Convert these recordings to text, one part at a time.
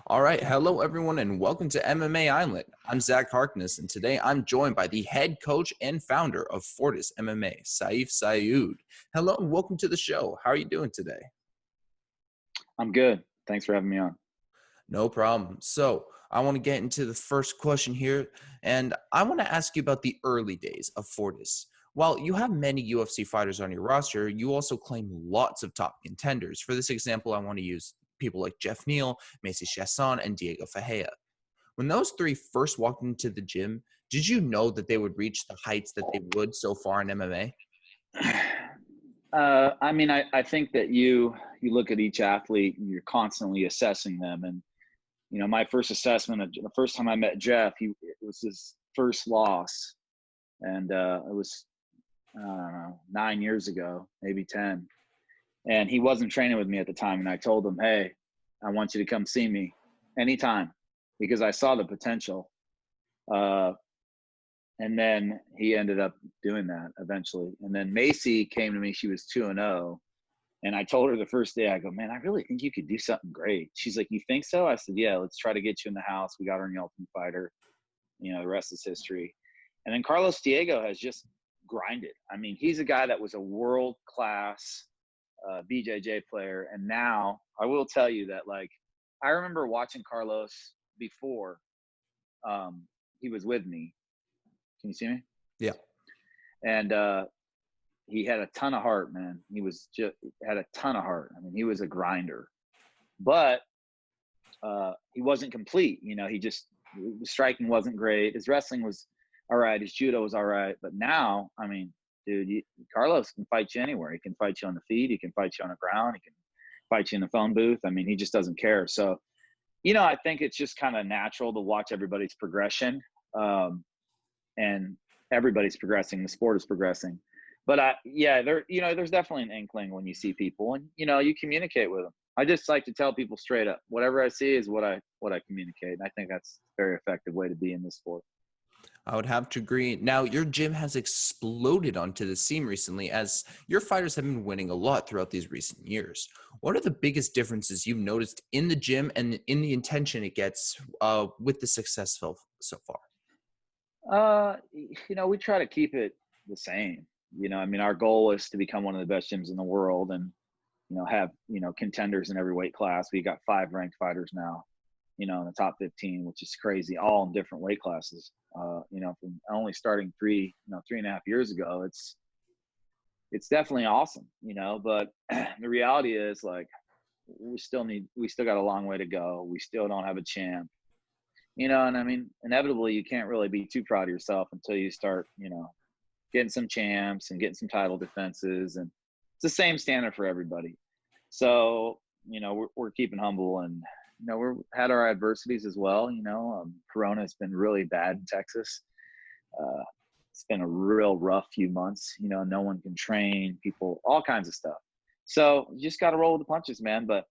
All right. Hello, everyone, and welcome to MMA Island. I'm Zach Harkness, and today I'm joined by the head coach and founder of Fortis MMA, Sayif Saud. Hello, and welcome to the show. How are you doing today? I'm good. Thanks for having me on. No problem. So I want to get into the first question here, and I want to ask you about the early days of Fortis. While you have many UFC fighters on your roster, you also claim lots of top contenders. For this example, I want to use people like Geoff Neal, Macy Chiasson, and Diego Ferreira. When those three first walked into the gym, did you know that they would reach the heights that they would so far in MMA? I think that you look at each athlete and you're constantly assessing them. And, my first assessment, the first time I met Geoff, it was his first loss. And it was, I don't know, 9 years ago, maybe 10. And he wasn't training with me at the time. And I told him, hey, I want you to come see me anytime because I saw the potential. And then he ended up doing that eventually. And then Macy came to me. She was 2-0. And I told her the first day, I go, man, I really think you could do something great. She's like, you think so? I said, yeah, let's try to get you in the house. We got her in the Ultimate Fighter. The rest is history. And then Carlos Diego has just grinded. I mean, he's a guy that was a world-class BJJ player. And now I will tell you that, I remember watching Carlos before he was with me. Can you see me? Yeah. And he had a ton of heart, man. He had a ton of heart. I mean, he was a grinder, but he wasn't complete. The striking wasn't great. His wrestling was all right. His judo was all right. But now, I mean, dude, Carlos can fight you anywhere. He can fight you on the feet. He can fight you on the ground. He can fight you in the phone booth. I mean, he just doesn't care. So, I think it's just kind of natural to watch everybody's progression. And everybody's progressing. The sport is progressing. But there's definitely an inkling when you see people, and you communicate with them. I just like to tell people straight up, whatever I see is what I communicate, and I think that's a very effective way to be in this sport. I would have to agree. Now, your gym has exploded onto the scene recently as your fighters have been winning a lot throughout these recent years. What are the biggest differences you've noticed in the gym and in the intention it gets with the success so far? We try to keep it the same. Our goal is to become one of the best gyms in the world and, have, contenders in every weight class. We got 5 ranked fighters now, in the top 15, which is crazy, all in different weight classes. From only starting 3.5 years ago, it's definitely awesome, but the reality is we still got a long way to go. We still don't have a champ. And I mean, inevitably, you can't really be too proud of yourself until you start, getting some champs and getting some title defenses. And it's the same standard for everybody. So, we're keeping humble and, we've had our adversities as well. Corona has been really bad in Texas. It's been a real rough few months. No one can train, people, all kinds of stuff. So you just got to roll with the punches, man. But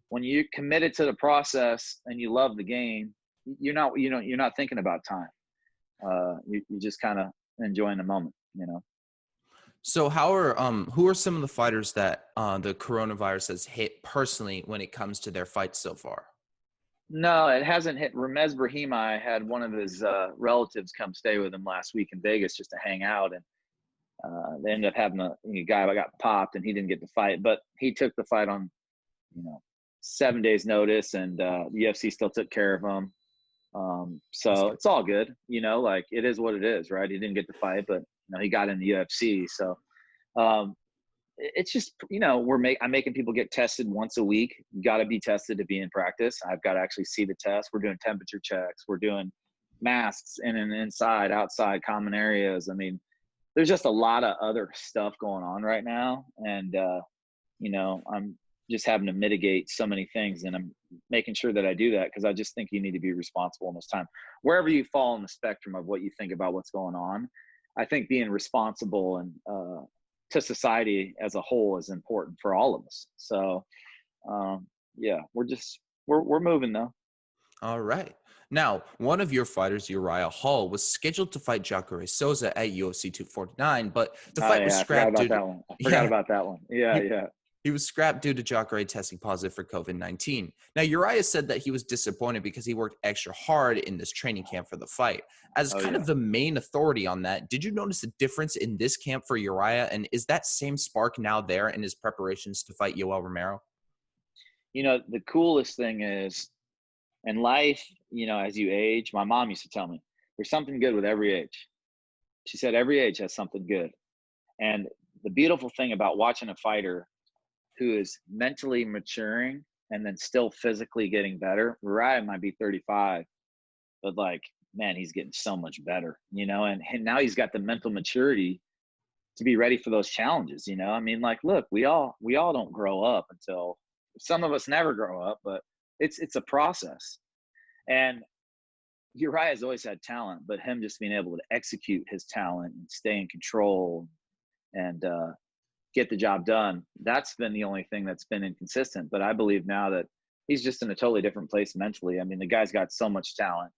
when you're committed to the process and you love the game, you're not thinking about time. You're just kind of enjoying the moment, So who are some of the fighters that the coronavirus has hit personally when it comes to their fights so far? No, it hasn't hit. Ramez Brahima had one of his relatives come stay with him last week in Vegas just to hang out, and they ended up having a guy that got popped, and he didn't get to fight, but he took the fight on 7 days notice, and the UFC still took care of him. So it's all good, it is what it is, right? He didn't get to fight, but he got in the UFC. So it's just, I'm making people get tested once a week. You got to be tested to be in practice. I've got to actually see the test. We're doing temperature checks. We're doing masks in and inside, outside, common areas. I mean, there's just a lot of other stuff going on right now. And, I'm just having to mitigate so many things, and I'm making sure that I do that because I just think you need to be responsible in this time. Wherever you fall on the spectrum of what you think about what's going on, I think being responsible and to society as a whole is important for all of us. So, yeah, we're moving though. All right. Now, one of your fighters, Uriah Hall, was scheduled to fight Jacare Souza at UFC 249, but the Oh fight was yeah, I forgot scrapped about due to that one. I forgot yeah, about that one. Yeah, he, yeah. he was scrapped due to Jacare testing positive for COVID-19. Now, Uriah said that he was disappointed because he worked extra hard in this training camp for the fight. As Oh kind yeah. of the main authority on that, did you notice a difference in this camp for Uriah? And is that same spark now there in his preparations to fight Yoel Romero? The coolest thing is in life, as you age, my mom used to tell me, there's something good with every age. She said every age has something good. And the beautiful thing about watching a fighter who is mentally maturing and then still physically getting better, Uriah might be 35, but like, man, he's getting so much better, and now he's got the mental maturity to be ready for those challenges. I mean, like, look, we all don't grow up until, some of us never grow up, but it's a process. And Uriah has always had talent, but him just being able to execute his talent and stay in control and get the job done, that's been the only thing that's been inconsistent. But I believe now that he's just in a totally different place mentally. I mean, the guy's got so much talent.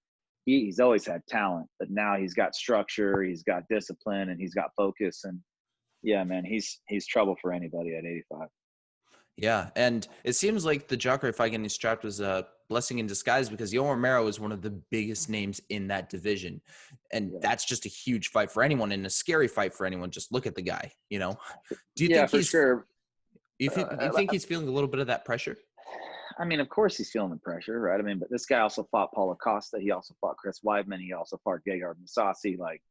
He's always had talent, but now he's got structure, he's got discipline, and he's got focus. And yeah, man, he's trouble for anybody at 85. Yeah, and it seems like the Jacare fight getting strapped was a blessing in disguise because Yoel Romero is one of the biggest names in that division. And Yeah. that's just a huge fight for anyone and a scary fight for anyone. Just look at the guy, Do you Yeah, think for he's sure. you think he's feeling a little bit of that pressure? I mean, of course he's feeling the pressure, right? I mean, but this guy also fought Paulo Costa. He also fought Chris Weidman. He also fought Gegard Mousasi. Like,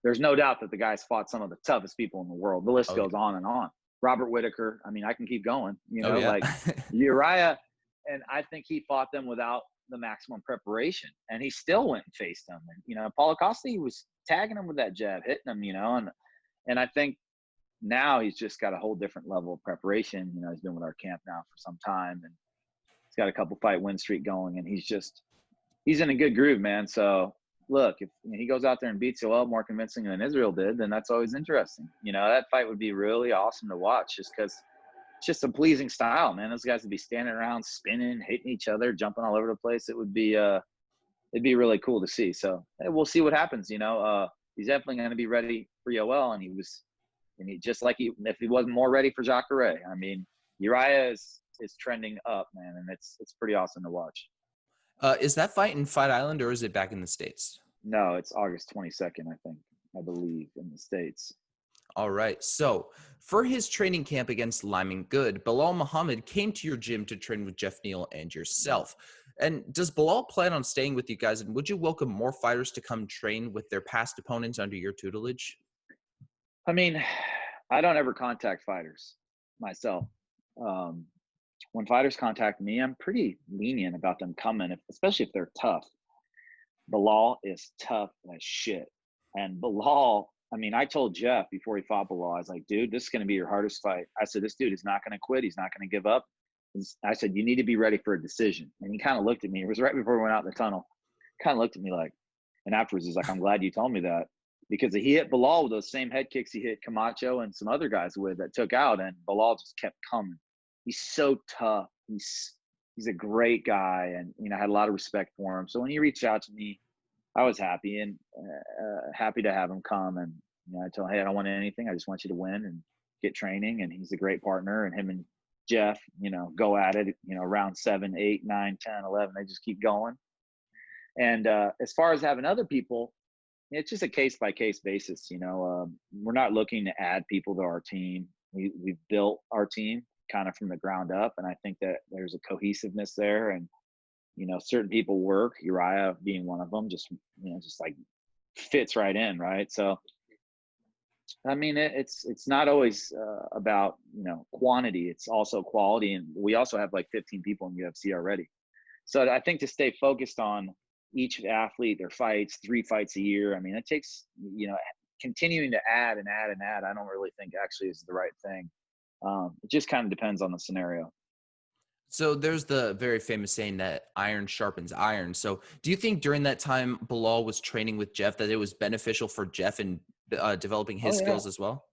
there's no doubt that the guy's fought some of the toughest people in the world. The list Oh goes yeah. on and on. Robert Whitaker. I mean, I can keep going. Oh yeah. Like Uriah, and I think he fought them without the maximum preparation, and he still went and faced them. And Paulo Costa, he was tagging him with that jab, hitting him. And I think now he's just got a whole different level of preparation. He's been with our camp now for some time, and he's got a couple fight win streak going, and he's in a good groove, man. So look, if he goes out there and beats Yoel more convincing than Israel did, then that's always interesting. That fight would be really awesome to watch just because it's just a pleasing style, man. Those guys would be standing around, spinning, hitting each other, jumping all over the place. It'd be really cool to see. So we'll see what happens. He's definitely going to be ready for Yoel, and he just like if he wasn't more ready for Jacare. I mean, Uriah is trending up, man, and it's pretty awesome to watch. Is that fight in Fight Island or is it back in the States? No, it's August 22nd, I believe, in the States. All right. So for his training camp against Lyman Good, Bilal Muhammad came to your gym to train with Geoff Neal and yourself. And does Bilal plan on staying with you guys? And would you welcome more fighters to come train with their past opponents under your tutelage? I mean, I don't ever contact fighters myself. When fighters contact me, I'm pretty lenient about them coming, especially if they're tough. Bilal is tough as shit. And Bilal, I mean, I told Geoff before he fought Bilal, I was like, dude, this is going to be your hardest fight. I said, this dude is not going to quit. He's not going to give up. I said, you need to be ready for a decision. And he kind of looked at me. It was right before we went out in the tunnel. Kind of looked at me like, and afterwards he's like, I'm glad you told me that. Because he hit Bilal with those same head kicks he hit Camacho and some other guys with that took out, and Bilal just kept coming. He's so tough. He's a great guy, and I had a lot of respect for him. So when he reached out to me, I was happy and happy to have him come. And I told him, hey, I don't want anything. I just want you to win and get training. And he's a great partner. And him and Geoff, go at it. Round 7, 8, 9, 10, 11. They just keep going. And as far as having other people, it's just a case-by-case basis. We're not looking to add people to our team. We've built our team kind of from the ground up, and I think that there's a cohesiveness there. And certain people work. Uriah being one of them, just like fits right in, right? So, I mean, it's not always about quantity. It's also quality, and we also have like 15 people in UFC already. So I think to stay focused on each athlete, their fights, 3 fights a year. I mean, it takes, continuing to add and add and add. I don't really think actually is the right thing. It just kind of depends on the scenario. So there's the very famous saying that iron sharpens iron. So do you think during that time Bilal was training with Geoff that it was beneficial for Geoff in developing his Oh yeah, skills as well?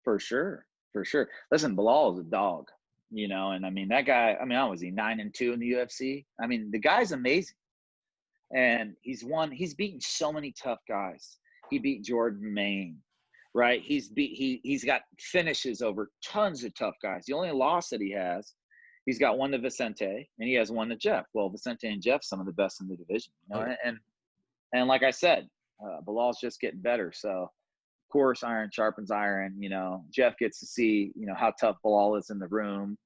For sure. For sure. Listen, Bilal is a dog, and I mean, that guy, I mean, how was he 9-2 in the UFC? I mean, the guy's amazing. And he's beaten so many tough guys. He beat Jordan Maine, right? He's got finishes over tons of tough guys. The only loss that he's got one to Vicente and he has one to Geoff. Well, Vicente and Geoff, some of the best in the division, and like I said, Bilal's just getting better. So of course, iron sharpens iron. Geoff gets to see, how tough Bilal is in the room.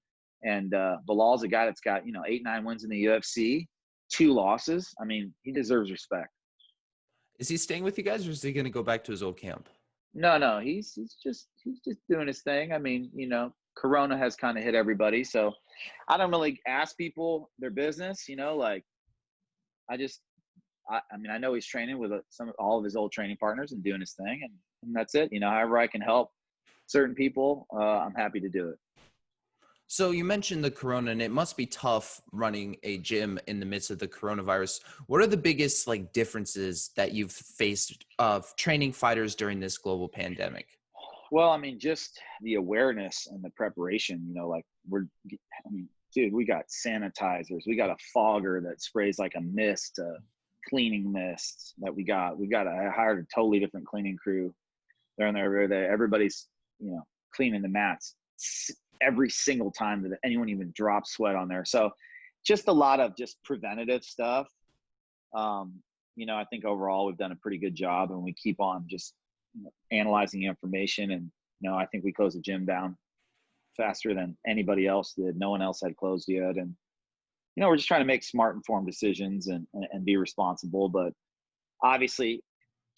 And Bilal's a guy that's got, 8-9 wins in the UFC, 2 losses. I mean, he deserves respect. Is he staying with you guys, or is he going to go back to his old camp? No, he's just doing his thing. I mean, Corona has kind of hit everybody, so I don't really ask people their business. Like I mean, I know he's training with all of his old training partners and doing his thing, and that's it. However I can help certain people, I'm happy to do it. So you mentioned the corona, and it must be tough running a gym in the midst of the coronavirus. What are the biggest differences that you've faced of training fighters during this global pandemic? Well, I mean, just the awareness and the preparation, dude, we got sanitizers. We got a fogger that sprays like a mist, a cleaning mist that we got. I hired a totally different cleaning crew. They're in there every day. Everybody's, cleaning the mats every single time that anyone even drops sweat on there. So just a lot of just preventative stuff. I think overall we've done a pretty good job, and we keep on just analyzing the information. And, I think we closed the gym down faster than anybody else did. No one else had closed yet. And, we're just trying to make smart, informed decisions and be responsible. But obviously,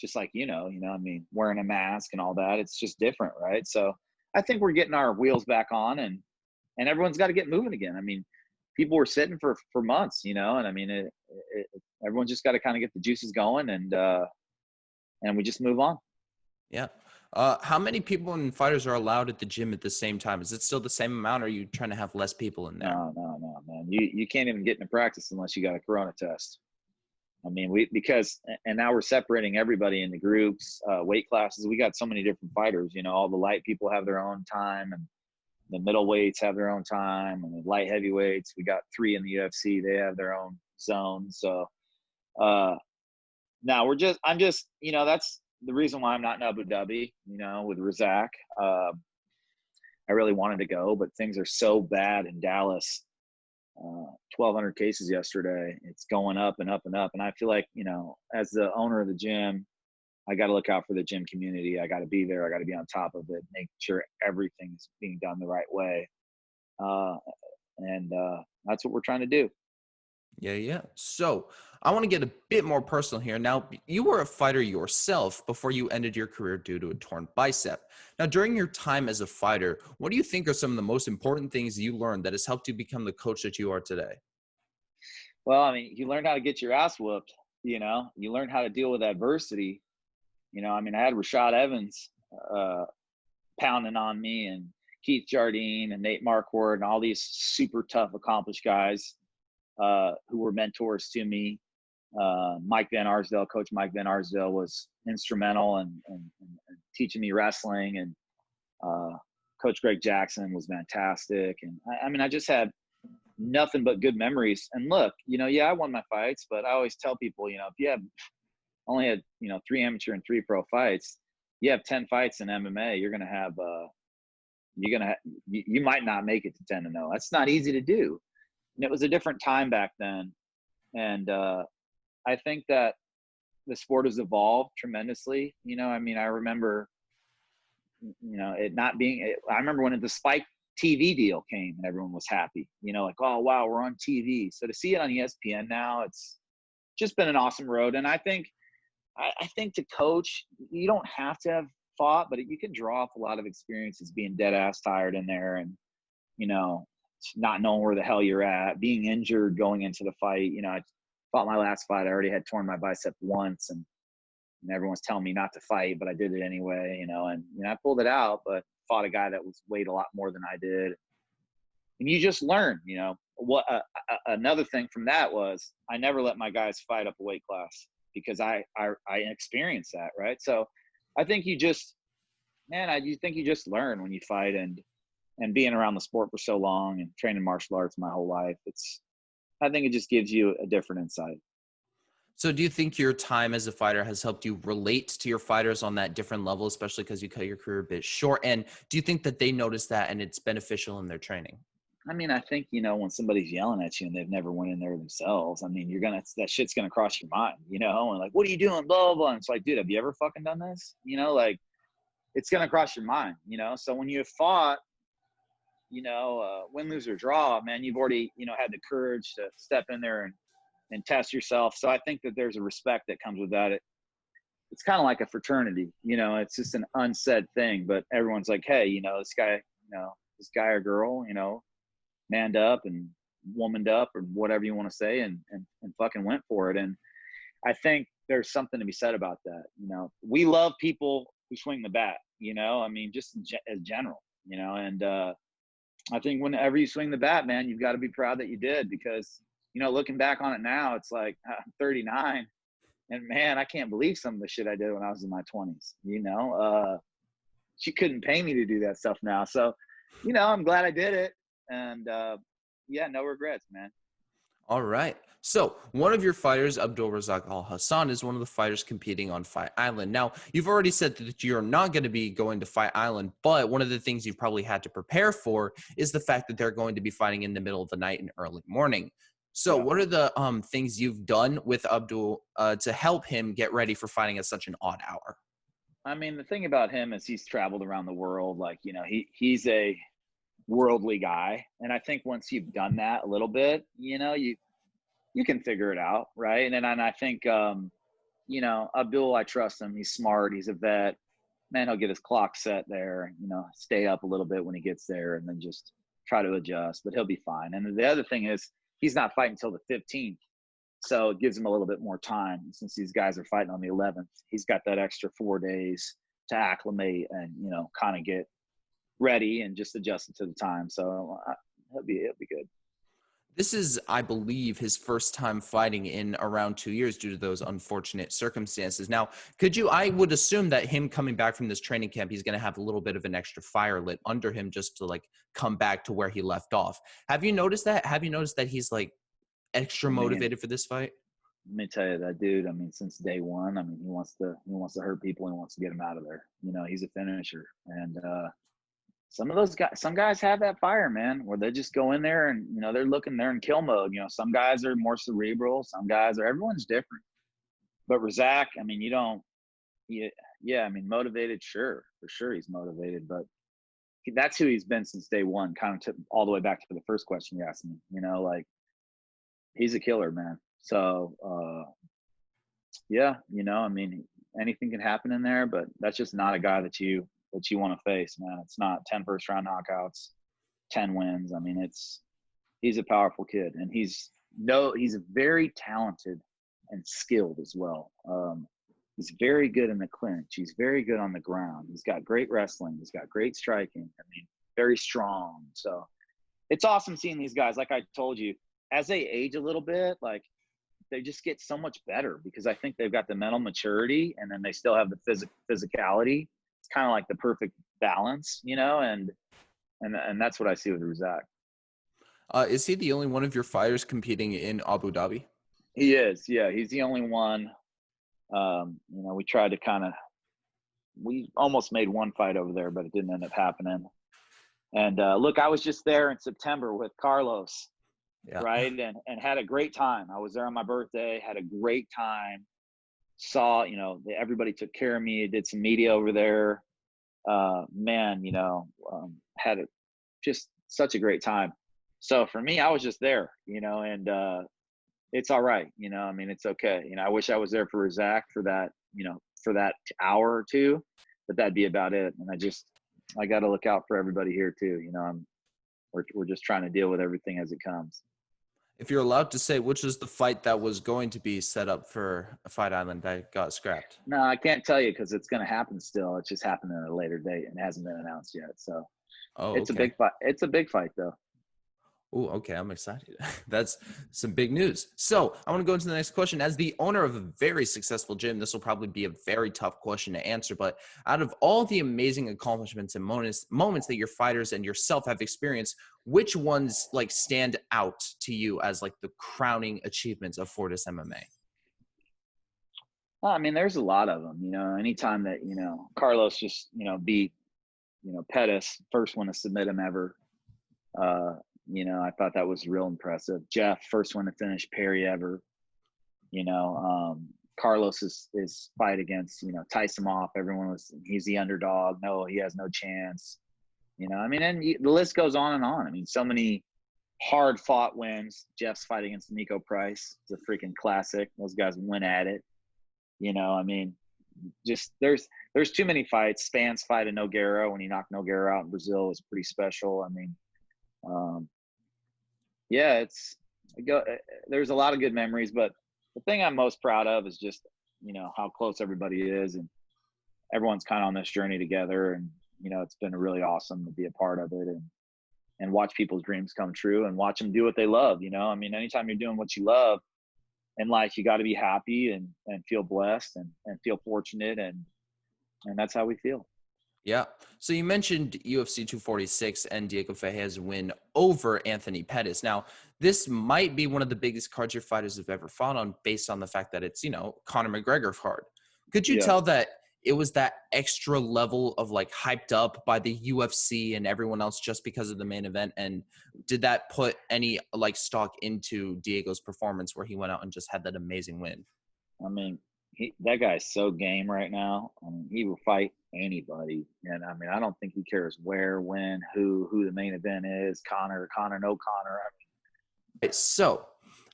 just like, I mean, wearing a mask and all that, it's just different, right? So I think we're getting our wheels back on, and everyone's got to get moving again. I mean, people were sitting for months, and I mean, everyone's just got to kind of get the juices going, and we just move on. Yeah. How many people and fighters are allowed at the gym at the same time? Is it still the same amount, or are you trying to have less people in there? No, man. You can't even get into practice unless you got a corona test. I mean, and now we're separating everybody into groups, weight classes. We got so many different fighters, all the light people have their own time, and the middleweights have their own time, and the light heavyweights, we got 3 in the UFC. They have their own zone. So now I'm just, that's the reason why I'm not in Abu Dhabi, with Razak. I really wanted to go, but things are so bad in Dallas. 1,200 cases yesterday. It's going up and up and up. And I feel like, as the owner of the gym, I got to look out for the gym community. I got to be there. I got to be on top of it, make sure everything is being done the right way. And that's what we're trying to do. Yeah. So I want to get a bit more personal here. Now, you were a fighter yourself before you ended your career due to a torn bicep. Now, during your time as a fighter, what do you think are some of the most important things you learned that has helped you become the coach that you are today? Well, I mean, you learned how to get your ass whooped, you learn how to deal with adversity. I mean, I had Rashad Evans pounding on me, and Keith Jardine and Nate Marquardt and all these super tough, accomplished guys who were mentors to me. Mike Van Arsdale, Coach Mike Van Arsdale, was instrumental in teaching me wrestling, and Coach Greg Jackson was fantastic. And I mean, I just had nothing but good memories. And look, I won my fights, but I always tell people, if you have only had 3 amateur and 3 pro fights, you have 10 fights in MMA, you're gonna have you might not make it to 10-0. That's not easy to do. And it was a different time back then. And I think that the sport has evolved tremendously. I mean, I remember, it not being, I remember when the Spike TV deal came and everyone was happy, like, oh, wow, we're on TV. So to see it on ESPN now, it's just been an awesome road. And I think to coach, you don't have to have fought, but you can draw off a lot of experiences being dead ass tired in there, and, not knowing where the hell you're at, being injured going into the fight. I fought my last fight. I already had torn my bicep once, and everyone's telling me not to fight, but I did it anyway, and I pulled it out, but fought a guy that weighed a lot more than I did. And you just learn, what another thing from that was I never let my guys fight up a weight class, because I experienced that. Right. So I think you just, man, you think you just learn when you fight, and being around the sport for so long and training martial arts my whole life, I think it just gives you a different insight. So do you think your time as a fighter has helped you relate to your fighters on that different level, especially because you cut your career a bit short? And do you think that they notice that and it's beneficial in their training? I mean, I think, when somebody's yelling at you and they've never went in there themselves, I mean, that shit's going to cross your mind, and like, what are you doing? Blah, blah, blah. And it's like, dude, have you ever fucking done this? Like, it's going to cross your mind, So when you have fought, win, lose, or draw, man, you've already, had the courage to step in there and test yourself. So I think that there's a respect that comes with that. It's kind of like a fraternity, it's just an unsaid thing, but everyone's like, hey, this guy or girl, manned up and womaned up or whatever you want to say and fucking went for it. And I think there's something to be said about that. We love people who swing the bat, I mean, just as general, and I think whenever you swing the bat, man, you've got to be proud that you did, because, looking back on it now, it's like I'm 39 and man, I can't believe some of the shit I did when I was in my 20s, she couldn't pay me to do that stuff now. So, I'm glad I did it. And yeah, no regrets, man. All right. So one of your fighters, Abdulrazakal Hasan, is one of the fighters competing on Fight Island. Now, you've already said that you're not going to be going to Fight Island, but one of the things you've probably had to prepare for is the fact that they're going to be fighting in the middle of the night and early morning. So Yeah. what are the things you've done with Abdul to help him get ready for fighting at such an odd hour? I mean, the thing about him is he's traveled around the world. Like, he's a worldly guy. And I think once you've done that a little bit, you can figure it out. Right. And I think, Abdul, I trust him. He's smart. He's a vet, man. He'll get his clock set there, stay up a little bit when he gets there and then just try to adjust, but he'll be fine. And the other thing is he's not fighting until the 15th. So it gives him a little bit more time. Since these guys are fighting on the 11th, he's got that extra 4 days to acclimate and, kind of get ready and just adjust it to the time. So it'll be good. This is, I believe, his first time fighting in around 2 years due to those unfortunate circumstances. Now, I would assume that him coming back from this training camp, he's going to have a little bit of an extra fire lit under him just to like come back to where he left off. Have you noticed that? Have you noticed that he's like extra motivated for this fight? Let me tell you, that dude, I mean, since day one, I mean, he wants to hurt people and wants to get them out of there. He's a finisher. And some guys have that fire, man, where they just go in there and, they're in kill mode. Some guys are more cerebral. Some guys everyone's different. But Razak, I mean, I mean, motivated, sure, for sure he's motivated, but that's who he's been since day one, kind of all the way back to the first question you asked me, like he's a killer, man. So, yeah, I mean, anything can happen in there, but that's just not a guy that you want to face, man. It's not 10 first round knockouts, 10 wins. I mean, he's a powerful kid, and he's very talented and skilled as well. He's very good in the clinch. He's very good on the ground. He's got great wrestling. He's got great striking. I mean, very strong. So it's awesome seeing these guys. Like I told you, as they age a little bit, like they just get so much better because I think they've got the mental maturity and then they still have the physicality. It's kind of like the perfect balance, and that's what I see with Razak. Is he the only one of your fighters competing in Abu Dhabi? He is. Yeah, he's the only one. We tried to we almost made one fight over there, but it didn't end up happening. And look, I was just there in September with Carlos, right? And had a great time. I was there on my birthday, had a great time. Saw, everybody took care of me, did some media over there. Man, had just such a great time. So for me, I was just there, and it's all right. I mean, it's okay. I wish I was there for Razak for that hour or two, but that'd be about it. And I got to look out for everybody here too. We're just trying to deal with everything as it comes. If you're allowed to say, which is the fight that was going to be set up for a Fight Island that got scrapped? No, I can't tell you because it's going to happen still. It's just happening at a later date and hasn't been announced yet. So it's a big fight. It's a big fight though. Oh, okay. I'm excited. That's some big news. So I want to go into the next question. As the owner of a very successful gym, this will probably be a very tough question to answer. But out of all the amazing accomplishments and moments that your fighters and yourself have experienced, which ones like stand out to you as like the crowning achievements of Fortis MMA? Well, I mean, there's a lot of them. Anytime that Carlos just beat Pettis, first one to submit him ever. I thought that was real impressive. Geoff, first one to finish Perry ever. Carlos's fight against Tyson off. He's the underdog. No, he has no chance. And the list goes on and on. I mean, so many hard fought wins. Geoff's fight against Nico Price is a freaking classic. Those guys went at it. I mean, just there's too many fights. Span's fight of Nogueira when he knocked Nogueira out in Brazil was pretty special. I mean, yeah, there's a lot of good memories, but the thing I'm most proud of is just how close everybody is, and everyone's kind of on this journey together. And it's been really awesome to be a part of it and watch people's dreams come true and watch them do what they love. I mean, anytime you're doing what you love in life, you got to be happy and feel blessed and feel fortunate, and that's how we feel. Yeah. So you mentioned UFC 246 and Diego Ferreira's win over Anthony Pettis. Now, this might be one of the biggest cards your fighters have ever fought on, based on the fact that it's, Conor McGregor card. Could you tell that it was that extra level of like hyped up by the UFC and everyone else just because of the main event? And did that put any like stock into Diego's performance where he went out and just had that amazing win? I mean, that guy's so game right now. I mean, he will fight anybody. And I mean, I don't think he cares where, when, who the main event is. Connor, no Connor. So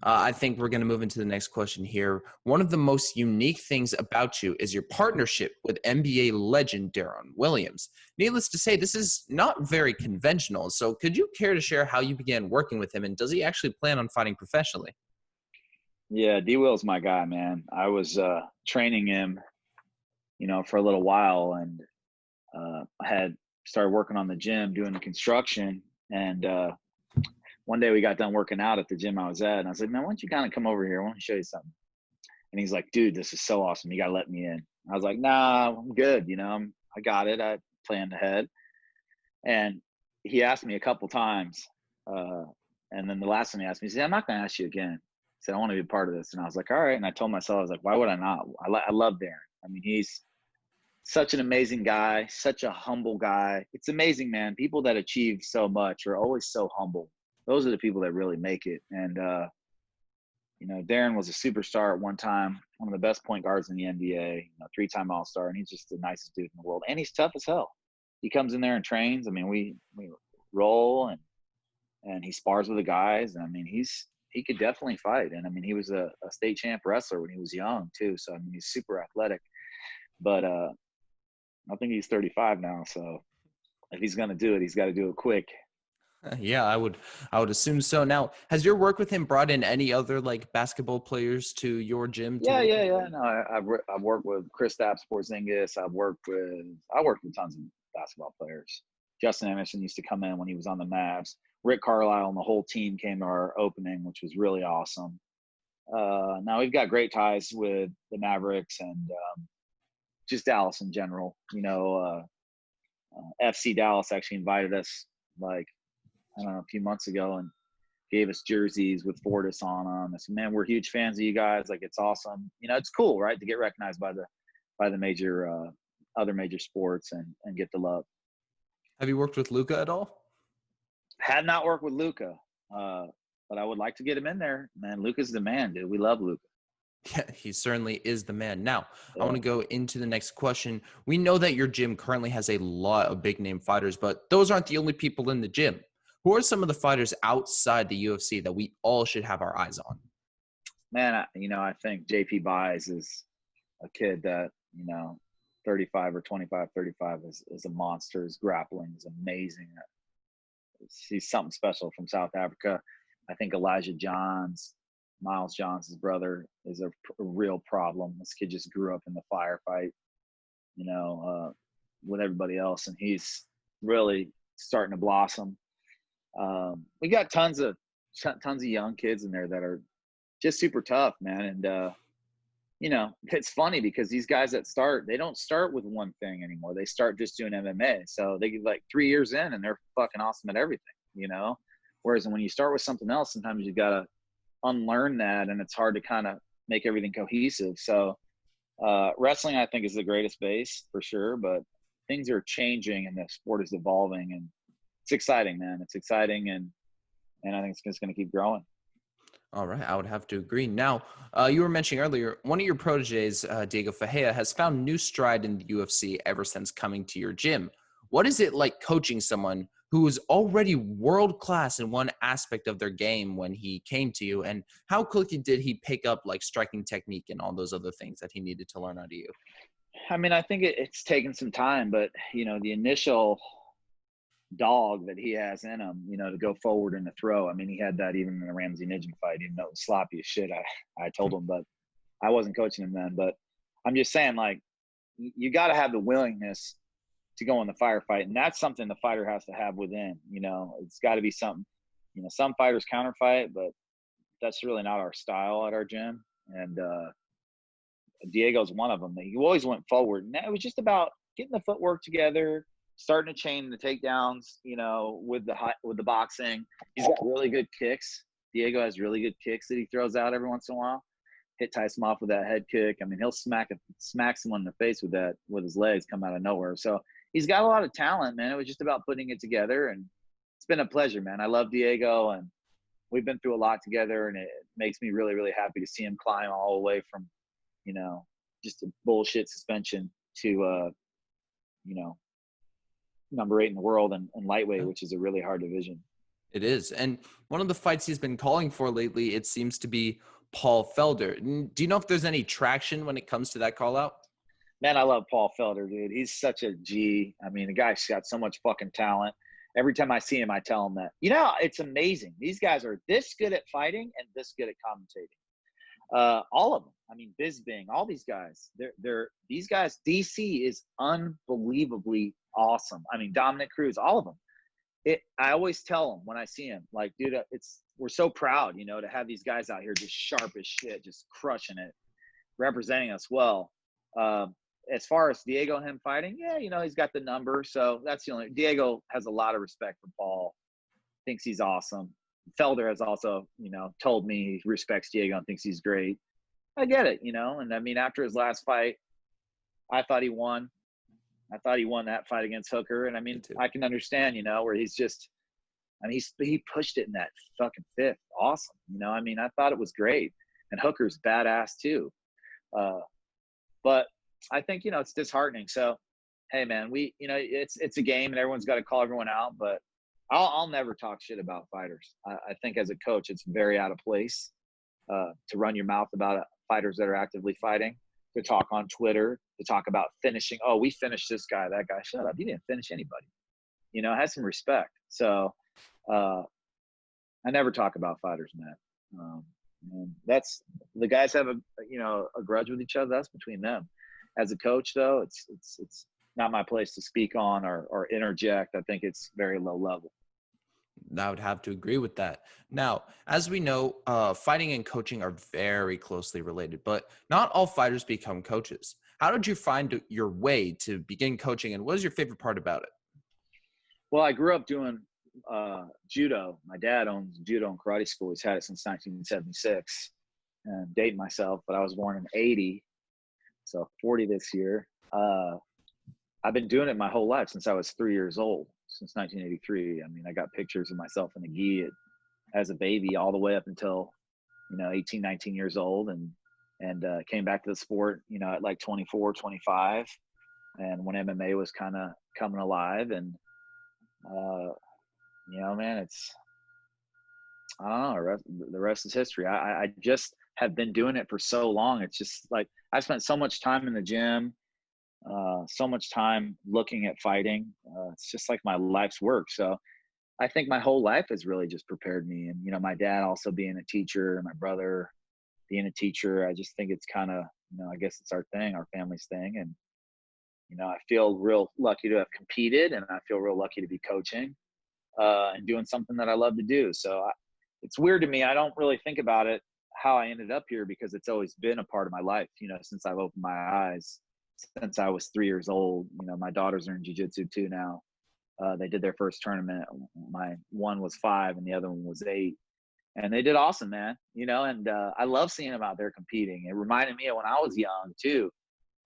I think we're going to move into the next question here. One of the most unique things about you is your partnership with NBA legend Darren Williams. Needless to say, this is not very conventional. So could you care to share how you began working with him, and does he actually plan on fighting professionally? Yeah, D-Will's my guy, man. I was training him, for a little while, and I had started working on the gym, doing the construction, and one day we got done working out at the gym I was at, and I was like, man, why don't you kind of come over here? I want to show you something. And he's like, dude, this is so awesome. You got to let me in. I was like, nah, I'm good. I got it. I planned ahead. And he asked me a couple times. And then the last one he asked me, he said, I'm not going to ask you again. He said, I want to be a part of this. And I was like, all right. And I told myself, I was like, why would I not? I love Darren. I mean, he's such an amazing guy, such a humble guy. It's amazing, man. People that achieve so much are always so humble. Those are the people that really make it. And, Darren was a superstar at one time, one of the best point guards in the NBA, 3-time All-Star, and he's just the nicest dude in the world. And he's tough as hell. He comes in there and trains. I mean, we roll and he spars with the guys. And I mean, he could definitely fight. And I mean, he was a state champ wrestler when he was young too. So I mean, he's super athletic. But I think he's 35 now. So if he's gonna do it, he's got to do it quick. Yeah, I would assume so. Now, has your work with him brought in any other like basketball players to your gym? Yeah. No, I've worked with Kristaps Porzingis. I worked with tons of basketball players. Justin Anderson used to come in when he was on the Mavs. Rick Carlisle and the whole team came to our opening, which was really awesome. Now we've got great ties with the Mavericks and just Dallas in general. FC Dallas actually invited us a few months ago and gave us jerseys with Fortis on them. I said, man, we're huge fans of you guys. Like, it's awesome. It's cool, right, to get recognized by the major other major sports and get the love. Have you worked with Luka at all? Have not worked with Luka, but I would like to get him in there. Man, Luka's the man, dude. We love Luka. Yeah, he certainly is the man. Now, I want to go into the next question. We know that your gym currently has a lot of big name fighters, but those aren't the only people in the gym. Who are some of the fighters outside the UFC that we all should have our eyes on? Man, I think JP Buys is a kid that, 35 or 25, 35 is a monster. His grappling is amazing. He's something special from South Africa. I think Elijah Johns, Miles Johns' brother, is a real problem. This kid just grew up in the firefight, with everybody else, and he's really starting to blossom. We got tons of young kids in there that are just super tough, man. And it's funny because these guys that start, they don't start with one thing anymore. They start just doing MMA. So they get like 3 years in and they're fucking awesome at everything. Whereas when you start with something else, sometimes you got to unlearn that, and it's hard to kind of make everything cohesive. So wrestling, I think, is the greatest base for sure, but things are changing and the sport is evolving, and it's exciting, man. It's exciting, and I think it's just going to keep growing. All right, I would have to agree. Now, you were mentioning earlier, one of your proteges, Diego Ferreira, has found new stride in the UFC ever since coming to your gym. What is it like coaching someone who is already world-class in one aspect of their game when he came to you, and how quickly did he pick up like striking technique and all those other things that he needed to learn out of you? I mean, I think it's taken some time, but the initial dog that he has in him, to go forward and to throw. I mean, he had that even in the Ramsey Nijem fight, even though it was sloppy as shit. I told him, but I wasn't coaching him then. But I'm just saying, like, you got to have the willingness to go in the firefight, and that's something the fighter has to have within. It's got to be something. Some fighters counterfight, but that's really not our style at our gym. And Diego's one of them. He always went forward, and it was just about getting the footwork together, starting to chain the takedowns, with the boxing. He's got really good kicks. Diego has really good kicks that he throws out every once in a while. Hit Tyson off with that head kick. I mean, he'll smack someone in the face with his legs come out of nowhere. So he's got a lot of talent, man. It was just about putting it together, and it's been a pleasure, man. I love Diego, and we've been through a lot together, and it makes me really, really happy to see him climb all the way from, just a bullshit suspension to, number 8 in the world and lightweight, which is a really hard division. It is. And one of the fights he's been calling for lately, it seems to be Paul Felder. Do you know if there's any traction when it comes to that call out? Man, I love Paul Felder, dude. He's such a G. I mean, the guy's got so much fucking talent. Every time I see him, I tell him that. It's amazing. These guys are this good at fighting and this good at commentating. All of them. I mean, Bisbing, all these guys. These guys. DC is unbelievably awesome. I mean, Dominic Cruz, all of them. I always tell them when I see him, like, dude, we're so proud, to have these guys out here just sharp as shit, just crushing it, representing us well. As far as Diego and him fighting, yeah, he's got the number, so that's the only. Diego has a lot of respect for Paul, thinks he's awesome. Felder has also, told me he respects Diego and thinks he's great. I get it, and I mean, after his last fight, I thought he won. I thought he won that fight against Hooker, and I mean, I can understand, where he's just, I mean, he pushed it in that fucking fifth. Awesome, I mean, I thought it was great, and Hooker's badass too. But I think it's disheartening. So, hey, man, it's a game, and everyone's got to call everyone out. But I'll never talk shit about fighters. I think as a coach, it's very out of place to run your mouth about fighters that are actively fighting. To talk on Twitter, to talk about finishing. Oh, we finished this guy, that guy. Shut up. You didn't finish anybody. Have some respect. So I never talk about fighters, man. And that's, the guys have a grudge with each other. That's between them. As a coach, though, it's not my place to speak on or interject. I think it's very low level. I would have to agree with that. Now, as we know, fighting and coaching are very closely related, but not all fighters become coaches. How did you find your way to begin coaching, and what is your favorite part about it? Well, I grew up doing judo. My dad owns judo and karate school. He's had it since 1976. And dating myself, but I was born in 80, so 40 this year. I've been doing it my whole life since I was 3 years old. Since 1983. I mean, I got pictures of myself in the gi as a baby all the way up until, 18, 19 years old, and came back to the sport, at like 24, 25. And when MMA was kind of coming alive, and, man, I don't know, the rest is history. I just have been doing it for so long. It's just like, I spent so much time in the gym, so much time looking at fighting. It's just like my life's work. So I think my whole life has really just prepared me. And, my dad also being a teacher, my brother being a teacher, I just think it's kind of, I guess it's our thing, our family's thing. And, I feel real lucky to have competed, and I feel real lucky to be coaching. and doing something that I love to do. So it's weird to me. I don't really think about it, how I ended up here, because it's always been a part of my life, since I've opened my eyes, since I was 3 years old. My daughters are in jiu-jitsu too now. They did their first tournament. My one was 5 and the other one was 8. And they did awesome, man. And I love seeing them out there competing. It reminded me of when I was young too.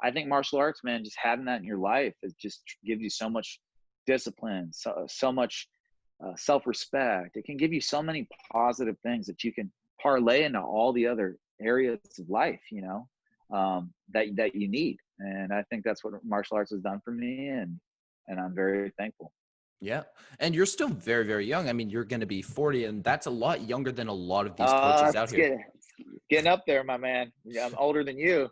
I think martial arts, man, just having that in your life, it just gives you so much discipline, so much self-respect. It can give you so many positive things that you can parlay into all the other areas of life, that you need. And I think that's what martial arts has done for me. And I'm very thankful. Yeah. And you're still very, very young. I mean, you're going to be 40, and that's a lot younger than a lot of these coaches out here. Getting up there, my man. Yeah, I'm older than you.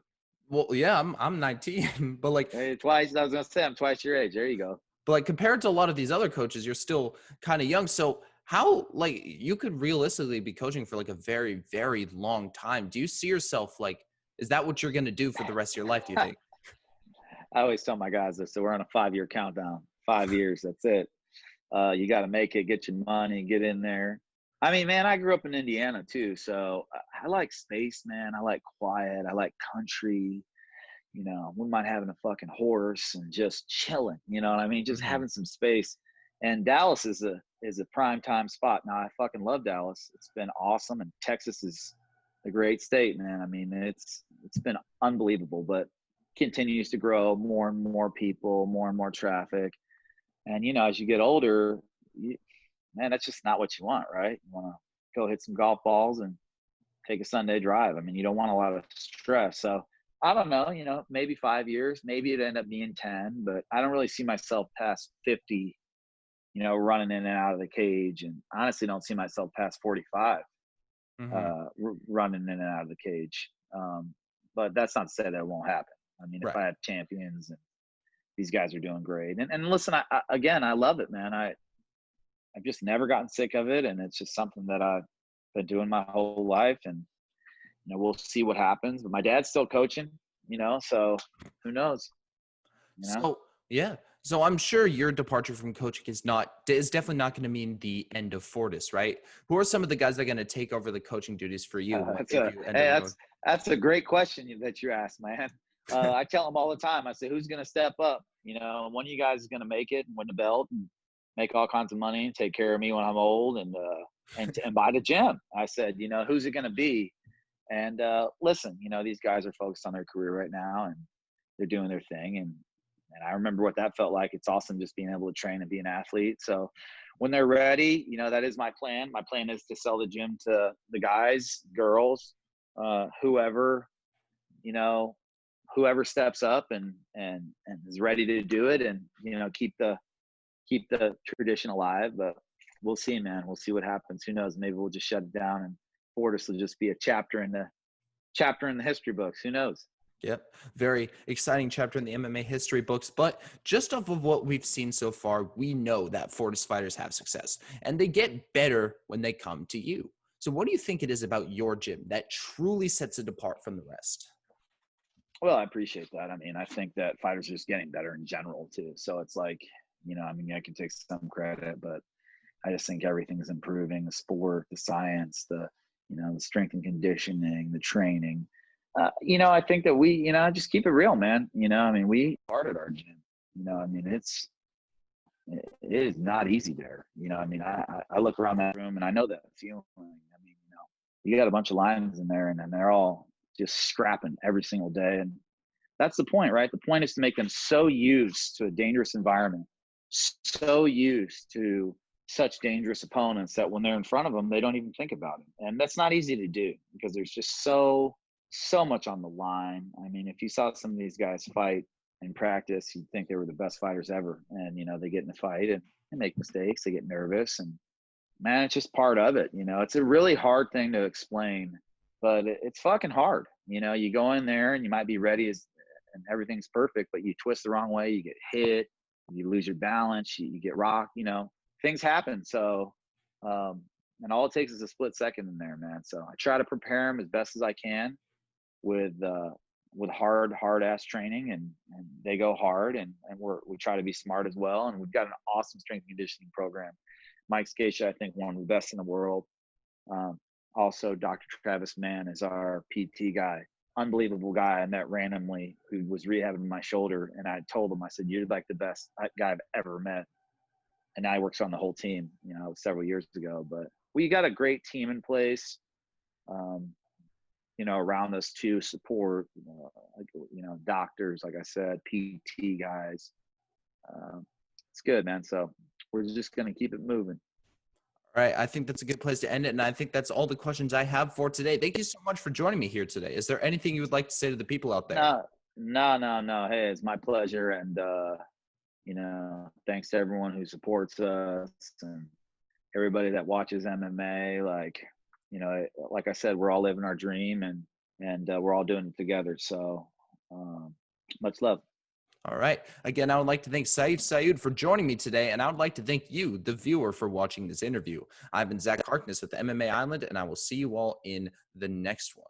Well, yeah, I'm 19, but like twice. I was going to say I'm twice your age. There you go. But like compared to a lot of these other coaches, you're still kind of young. So how, like, you could realistically be coaching for like a very, very long time. Do you see yourself like, is that what you're going to do for the rest of your life, do you think? I always tell my guys this. So we're on a 5-year countdown. 5 years. That's it. You got to make it, get your money, get in there. I mean, man, I grew up in Indiana too. So I like space, man. I like quiet. I like country. Wouldn't mind having a fucking horse and just chilling. You know what I mean? Just having some space. And Dallas is a prime time spot. Now, I fucking love Dallas. It's been awesome. And Texas is a great state, man. I mean, it's been unbelievable, but continues to grow, more and more people, more and more traffic. And, as you get older, man, that's just not what you want, right? You want to go hit some golf balls and take a Sunday drive. I mean, you don't want a lot of stress. So I don't know, maybe 5 years, maybe it'd end up being 10, but I don't really see myself past 50, running in and out of the cage. And honestly, don't see myself past 45, running in and out of the cage. But that's not to say that it won't happen. I mean, if I have champions and these guys are doing great. And listen, I love it, man. I've just never gotten sick of it. And it's just something that I've been doing my whole life. And, we'll see what happens. But my dad's still coaching, so who knows? So, yeah. So I'm sure your departure from coaching is definitely not going to mean the end of Fortis, right? Who are some of the guys that are going to take over the coaching duties for you? That's a great question that you asked, man. I tell them all the time. I say, who's going to step up? One of you guys is going to make it and win the belt and make all kinds of money and take care of me when I'm old and buy the gym. I said, who's it going to be? And listen, these guys are focused on their career right now and they're doing their thing. And I remember what that felt like. It's awesome just being able to train and be an athlete. So when they're ready, that is my plan. My plan is to sell the gym to the guys, girls, whoever steps up and is ready to do it and, keep the tradition alive. But we'll see, man. We'll see what happens. Who knows? Maybe we'll just shut it down and Fortis will just be a chapter in the history books. Who knows? Yep. Very exciting chapter in the MMA history books. But just off of what we've seen so far, we know that Fortis fighters have success and they get better when they come to you. So what do you think it is about your gym that truly sets it apart from the rest? Well, I appreciate that. I mean, I think that fighters are just getting better in general too. So it's like, I can take some credit, but I just think everything's improving. The sport, the science, the strength and conditioning, the training. I think that we, just keep it real, man. We started our gym. It is not easy there. I look around that room and I know that feeling. You got a bunch of lions in there and they're all just scrapping every single day. And that's the point, right? The point is to make them so used to a dangerous environment, so used to such dangerous opponents that when they're in front of them, they don't even think about it. And that's not easy to do because there's just so much on the line. I mean, if you saw some of these guys fight in practice, you'd think they were the best fighters ever. And, they get in a fight and they make mistakes, they get nervous, and man, it's just part of it. It's a really hard thing to explain, but it's fucking hard. You go in there and you might be ready and everything's perfect, but you twist the wrong way, you get hit, you lose your balance, you get rocked, things happen. So, and all it takes is a split second in there, man. So I try to prepare them as best as I can with hard ass training and they go hard and we try to be smart as well. And we've got an awesome strength and conditioning program Mike Scatia, I think one of the best in the world. Also, Dr. Travis Mann is our PT guy. Unbelievable guy I met randomly who was rehabbing my shoulder. And I told him, I said, you're like the best guy I've ever met. And now he works on the whole team, you know, several years ago. But we got a great team in place, you know, around us to support, you know, doctors, like I said, PT guys. It's good, man. So we're just going to keep it moving. All right. I think that's a good place to end it. And I think that's all the questions I have for today. Thank you so much for joining me here today. Is there anything you would like to say to the people out there? No. Hey, it's my pleasure. And, you know, thanks to everyone who supports us and everybody that watches MMA. Like, you know, like I said, we're all living our dream and we're all doing it together. So much love. All right. Again, I would like to thank Sayif Saud for joining me today, and I would like to thank you, the viewer, for watching this interview. I've been Zach Harkness with the MMA Island, and I will see you all in the next one.